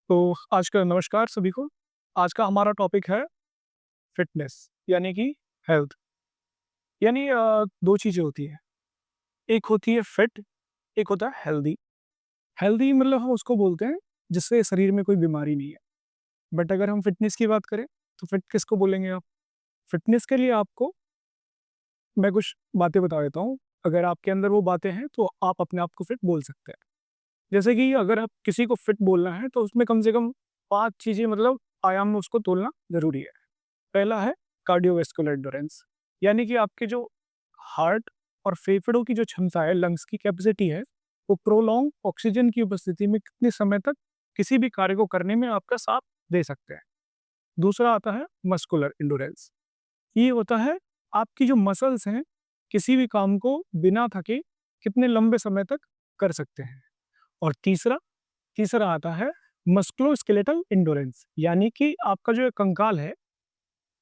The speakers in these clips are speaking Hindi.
तो आज का नमस्कार सभी को। आज का हमारा टॉपिक है फ़िटनेस यानी कि हेल्थ। यानी 2 चीज़ें होती हैं, एक होती है फिट, एक होता है हेल्दी। हेल्दी मतलब हम उसको बोलते हैं जिससे शरीर में कोई बीमारी नहीं है। बट अगर हम फ़िटनेस की बात करें, तो फिट किसको बोलेंगे आप? फ़िटनेस के लिए आपको मैं कुछ बातें बता देता हूँ, अगर आपके अंदर वो बातें हैं तो आप अपने आप को फिट बोल सकते हैं। जैसे कि अगर आप किसी को फिट बोलना है तो उसमें कम से कम 5 चीज़ें मतलब आयाम में उसको तोलना ज़रूरी है। पहला है कार्डियोवैस्कुलर एंड्योरेंस, यानी कि आपके जो हार्ट और फेफड़ों की जो क्षमता है, लंग्स की कैपेसिटी है, वो प्रोलॉन्ग ऑक्सीजन की उपस्थिति में कितने समय तक किसी भी कार्य को करने में आपका साथ दे सकते हैं। दूसरा आता है मस्कुलर एंड्योरेंस। ये होता है आपकी जो मसल्स हैं, किसी भी काम को बिना थके कितने लंबे समय तक कर सकते हैं। और तीसरा तीसरा आता है मस्कुलोस्केलेटल एंड्योरेंस, यानी कि आपका जो ये कंकाल है,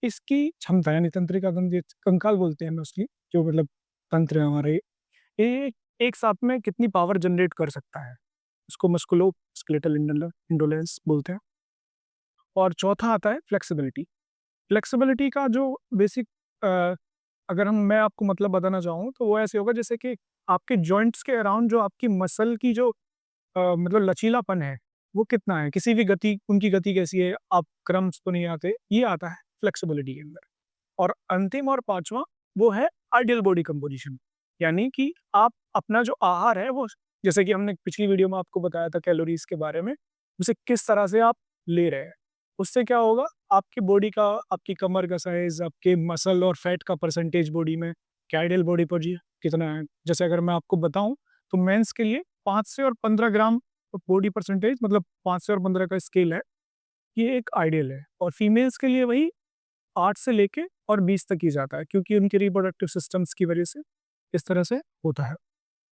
इसकी क्षमता यानी तंत्रिका तंत्र कंकाल बोलते हैं हमें उसकी, जो मतलब तंत्र है हमारे, ये एक साथ में कितनी पावर जनरेट कर सकता है, उसको मस्कुलोस्केलेटल एंडोलेंस बोलते हैं। और चौथा आता है फ्लेक्सिबिलिटी। फ्लेक्सिबिलिटी का जो बेसिक अगर हम मैं आपको मतलब बताना चाहूँ तो वो ऐसे होगा जैसे कि आपके जॉइंट्स के अराउंड जो आपकी मसल की जो मतलब लचीलापन है, वो कितना है, किसी भी गति उनकी गति कैसी है, आप क्रम्स तो नहीं आते, ये आता है फ्लेक्सिबिलिटी के अंदर। और अंतिम और पाँचवाँ वो है आइडियल बॉडी कंपोजिशन, यानी कि आप अपना जो आहार है वो, जैसे कि हमने पिछली वीडियो में आपको बताया था कैलोरीज़ के बारे में, उसे किस तरह से आप ले रहे हैं। उससे क्या होगा, आपकी बॉडी का, आपकी कमर का साइज़, आपके मसल और फैट का परसेंटेज बॉडी में, क्या आइडियल बॉडी पोजी कितना है। जैसे अगर मैं आपको बताऊँ तो मेंस के लिए 5 से और 15 ग्राम बॉडी परसेंटेज, मतलब 5 से और 15 का स्केल है, ये एक आइडियल है। और फीमेल्स के लिए वही 8 से लेके और 20 तक ही जाता है, क्योंकि उनके रिप्रोडक्टिव सिस्टम्स की वजह से इस तरह से होता है।